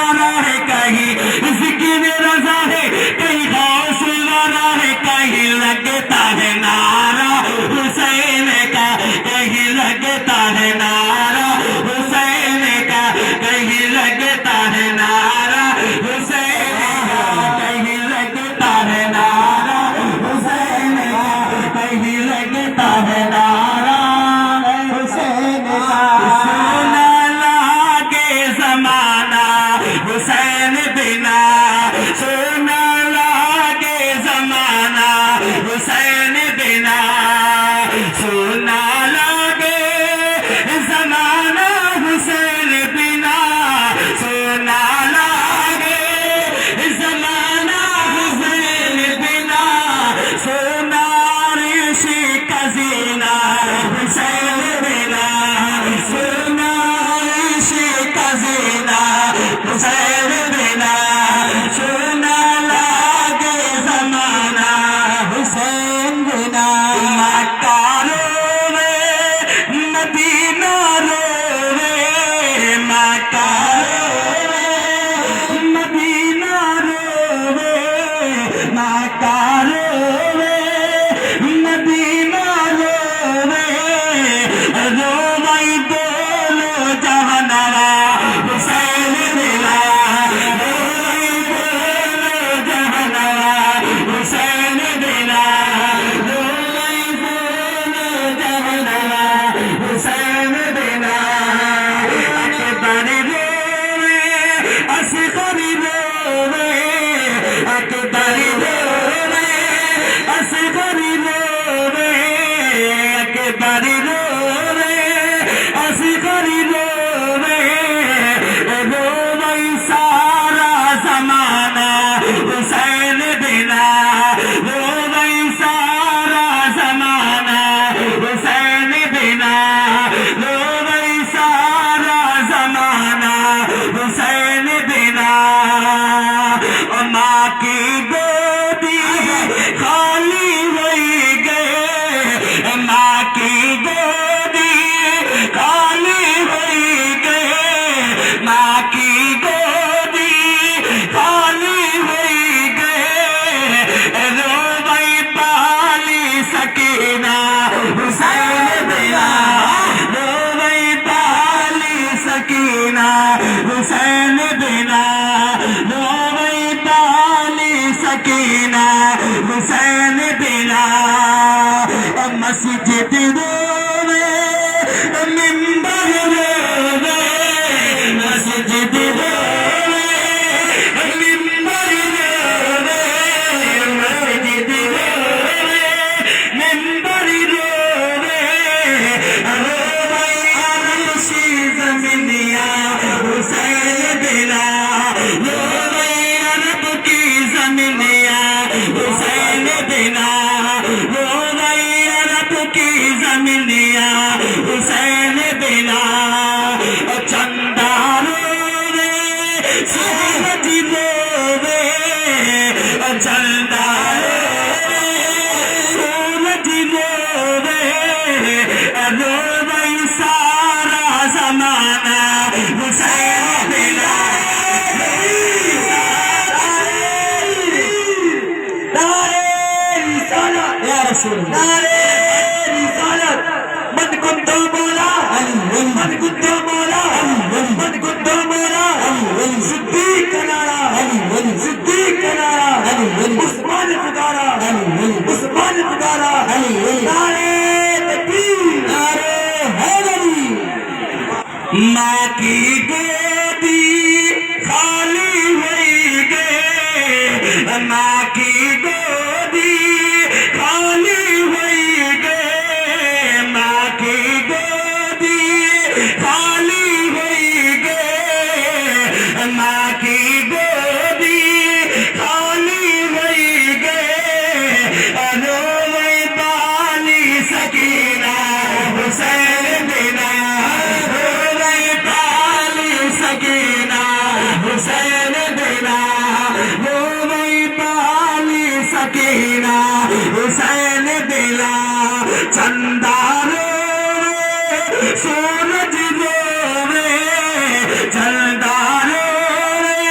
वाला है, कहीं जिक्र रज़ा है, कहीं गौस वाला है, कहीं लगता है नारा हुसैन का, कहीं लगता है नारा हुसैन का, कहीं लगता है नारा हुसैन का, कहीं लगता है नारा हुसैन का, कहीं लगता है नारा हुसैन का। सोना लागे ज़माना हुसैन बिना, सोना लागे ज़माना हुसैन बिना, सोना लागे ज़माना हुसैन बिना, सोना लागे ज़माना हुसैन बिना, सोना ऋषि का ज़ीना हुसैन बिना, सोना ऋषि का ज़ीना हुसैन बिना, सोना लागे ज़माना हुसैन बिना। मक्का रोवे मदीना रोवे, मक्का रोवे मदीना रोवे, मक्का रोवे मदीना रोवे, रोवई दोनों जहानवा हुसैन बिना, रोवई दोनों जहानवा हुसैन बिना, रोवई दोनों जहानवा हुसैन बिना। अकबर रोवे असगर रोवे, अकबर रोवे असगर रोवे, अकबर रोवे असगर रोवे, रोवई सारा ज़माना हुसैन बिना, रोवई सारा ज़माना हुसैन बिना, रोवई सारा ज़माना हुसैन बिना। माँ की गोदी खाली हुई गए, माँ की गोदी खाली हुई गए, माँ की गोदी खाली हुई गए, रोवई पाली सकीना हुसैन बिना, रोवई पाली सकीना हुसैन बिना, रोवई पाली सकीना हुसैन बिना। मस्जिद रोवे मिंबर रोवे, मस्जिद रोवे मिंबर रोवे, मस्जिद रोवे मिंबर रोवे, रोवई अर्शी ज़मीनिया हुसैन बिना, रोवई अरब की ज़मीनिया हुसैन बिना, रोवई अरब की ज़मीनिया हुसैन बिना। चंदा रोवे सूरज रोवे, चंदा रोवे सूरज रोवे, रोवई सारा ज़माना हुसैन बिना। या रसूल नारे रिसालत, मन कुंदो मौला मन कुंदो मौला मन कुंदो मौला, सिद्दीक का नारा सिद्दीक का नारा, उस्मान पुकारा उस्मान पुकारा, नारे तकबीर नारे हैदरी। माँ की गोदी खाली हुई गए, माँ की गोदी खाली हुई गए, माँ की गोदी खाली हुई गए, माँ की गोदी खाली हुई गए, रोवई पाली सकीना हुसैन बिना, रोवई पाली सकीना हुसैन बिना, रोवई पाली सकीना हुसैन बिना। चंदा रोवे सूरज रोवे, चंदा रोवे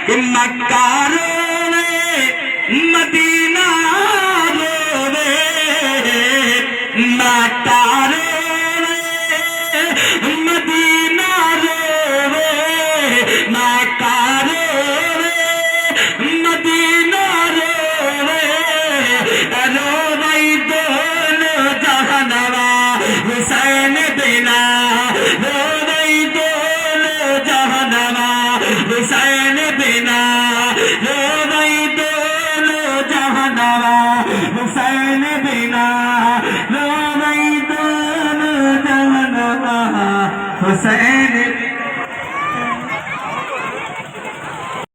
مکہ روے مدینہ روے مکہ روے مدینہ روے مکہ روے مدینہ روے روئی دونوں جہنوا حسین بنا روئی دونوں جہنوا حسین بنا روئی دونوں جہنوا حسین بنا روئی دونوں جہنوا حسین